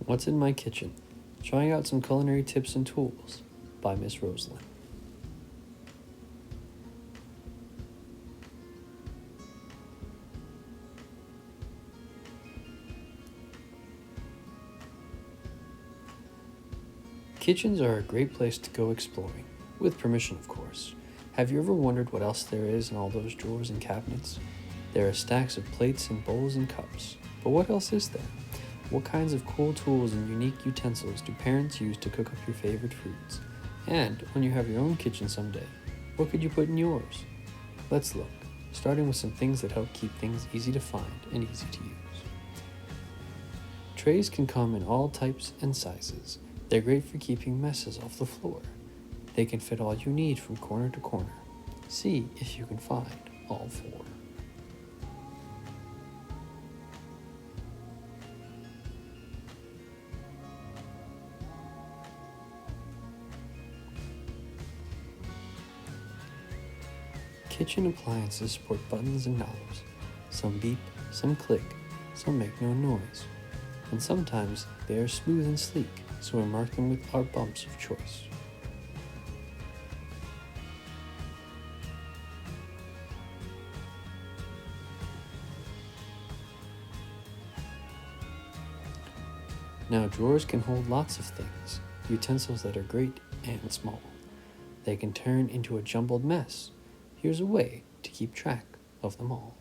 What's in My Kitchen? Trying out some culinary tips and tools by Miss Rosalind. Kitchens are a great place to go exploring, with permission of course. Have you ever wondered what else there is in all those drawers and cabinets? There are stacks of plates and bowls and cups, but what else is there? What kinds of cool tools and unique utensils do parents use to cook up your favorite foods? And when you have your own kitchen someday, what could you put in yours? Let's look, starting with some things that help keep things easy to find and easy to use. Trays can come in all types and sizes. They're great for keeping messes off the floor. They can fit all you need from corner to corner. See if you can find all four. Kitchen appliances sport buttons and knobs. Some beep, some click, some make no noise. And sometimes they are smooth and sleek, so we mark them with our bumps of choice. Now drawers can hold lots of things, utensils that are great and small. They can turn into a jumbled mess. Here's a way to keep track of them all.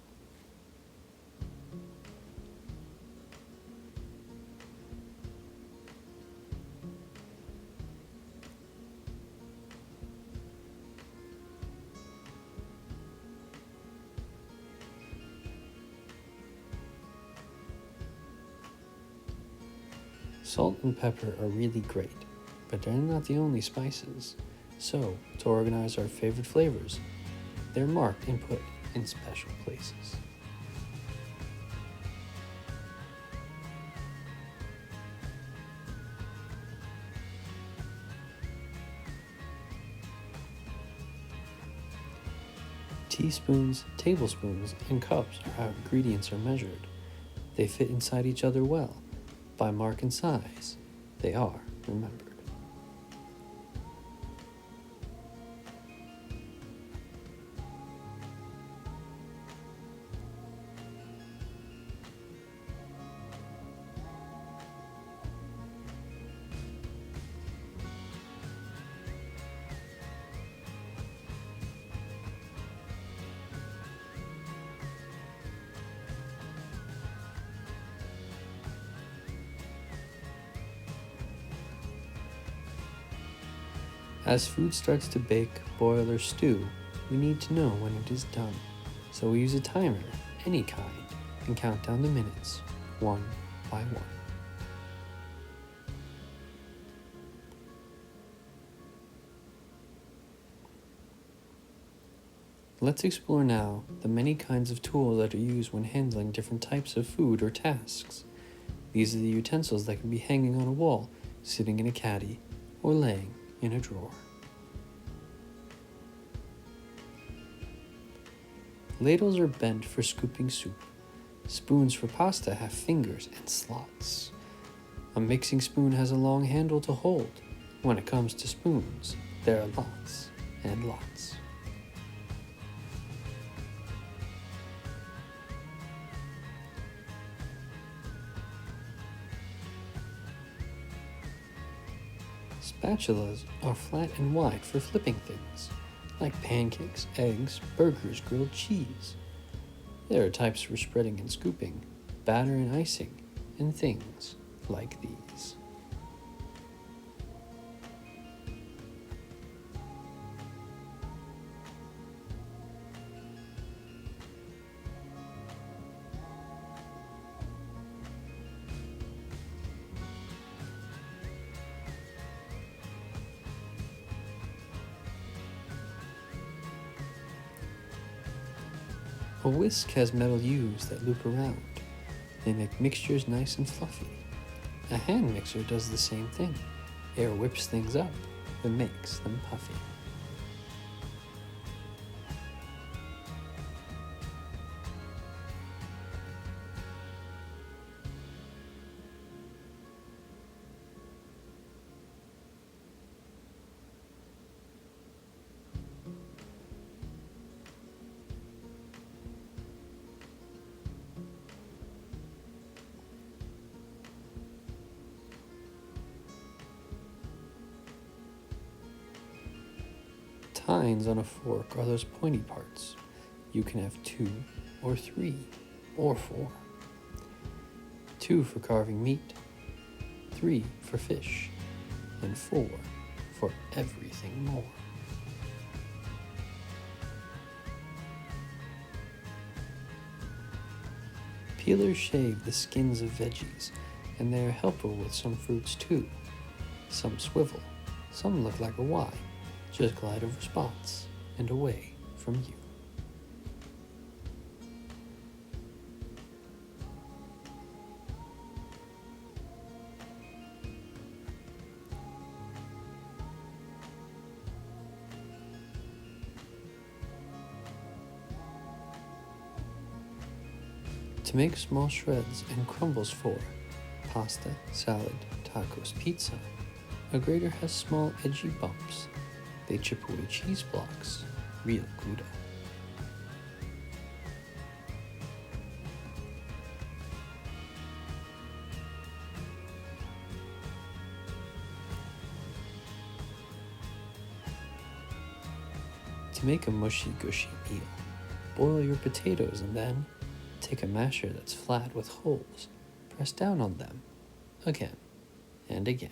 Salt and pepper are really great, but they're not the only spices. So, to organize our favorite flavors, they're marked and put in special places. Teaspoons, tablespoons, and cups are how ingredients are measured. They fit inside each other well. By mark and size, they are remembered. As food starts to bake, boil, or stew, we need to know when it is done. So we use a timer, any kind, and count down the minutes, one by one. Let's explore now the many kinds of tools that are used when handling different types of food or tasks. These are the utensils that can be hanging on a wall, sitting in a caddy, or laying in a drawer. Ladles are bent for scooping soup. Spoons for pasta have fingers and slots. A mixing spoon has a long handle to hold. When it comes to spoons, there are lots and lots. Spatulas are flat and wide for flipping things, like pancakes, eggs, burgers, grilled cheese. There are types for spreading and scooping, batter and icing, and things like these. A whisk has metal U's that loop around. They make mixtures nice and fluffy. A hand mixer does the same thing. Air whips things up and makes them puffy. Tines on a fork are those pointy parts. You can have 2 or 3 or 4. 2 for carving meat, 3 for fish, and 4 for everything more. Peelers shave the skins of veggies, and they are helpful with some fruits too. Some swivel, some look like a Y, just glide over spots and away from you. To make small shreds and crumbles for pasta, salad, tacos, pizza, a grater has small edgy bumps. They chip away cheese blocks, real Gouda. To make a mushy gushy meal, boil your potatoes and then take a masher that's flat with holes, press down on them, again and again.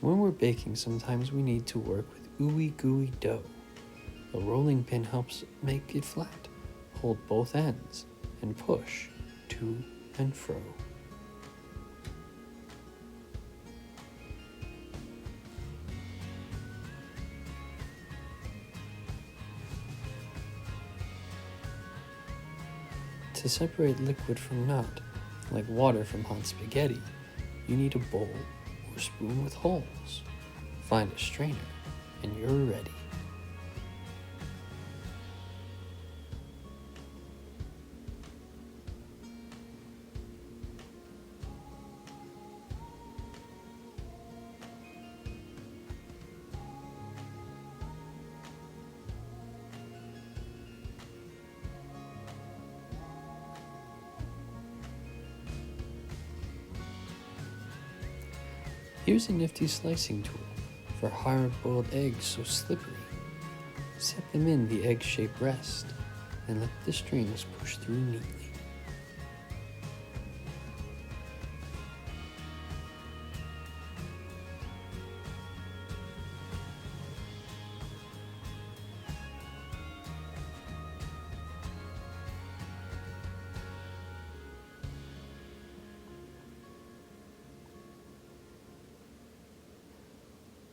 When we're baking, sometimes we need to work with ooey gooey dough. A rolling pin helps make it flat. Hold both ends and push to and fro. To separate liquid from not, like water from hot spaghetti, you need a bowl or spoon with holes. Find a strainer and you're ready. Here's a nifty slicing tool for hard-boiled eggs so slippery. Set them in the egg-shaped rest and let the strings push through neatly.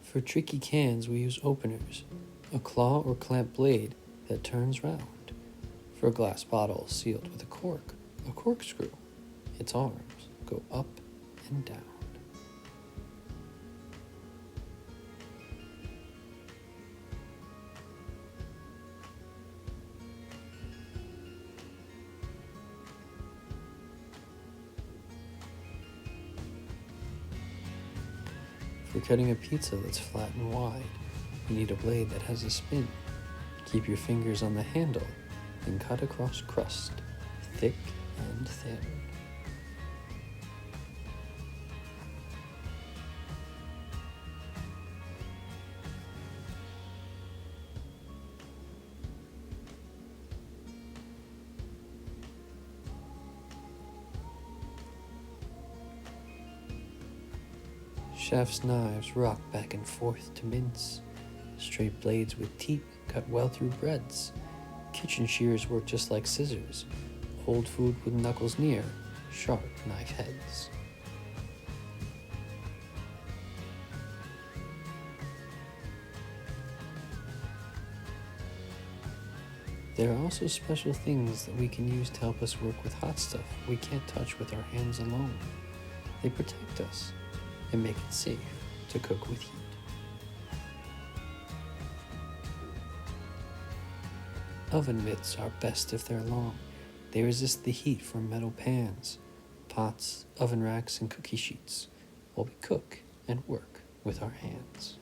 For tricky cans, we use openers, a claw or clamp blade that turns round. For a glass bottle sealed with a corkscrew. Its arms go up and down. For cutting a pizza that's flat and wide, you need a blade that has a spin. Keep your fingers on the handle and cut across crust, thick and thin. Chef's knives rock back and forth to mince. Straight blades with teeth cut well through breads. Kitchen shears work just like scissors. Hold food with knuckles near, sharp knife heads. There are also special things that we can use to help us work with hot stuff we can't touch with our hands alone. They protect us and make it safe to cook with heat. Oven mitts are best if they're long. They resist the heat from metal pans, pots, oven racks, and cookie sheets, while we cook and work with our hands.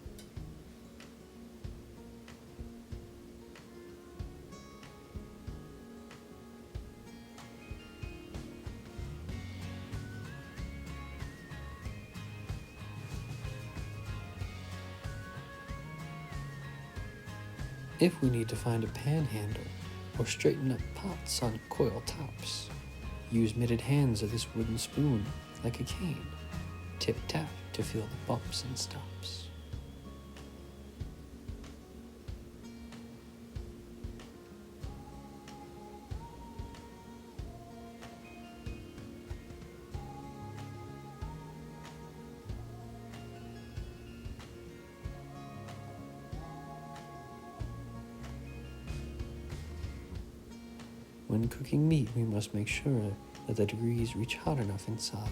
If we need to find a pan handle or straighten up pots on coil tops, use mitted hands of this wooden spoon like a cane. Tip-tap to feel the bumps and stops. When cooking meat, we must make sure that the degrees reach hot enough inside.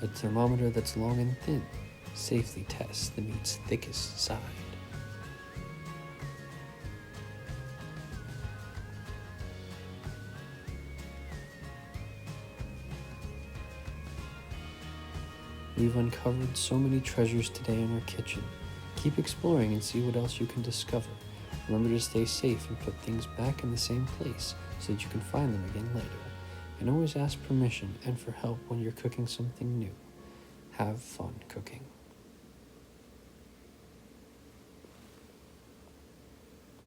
A thermometer that's long and thin safely tests the meat's thickest side. We've uncovered so many treasures today in our kitchen. Keep exploring and see what else you can discover. Remember to stay safe and put things back in the same place so that you can find them again later. And always ask permission and for help when you're cooking something new. Have fun cooking.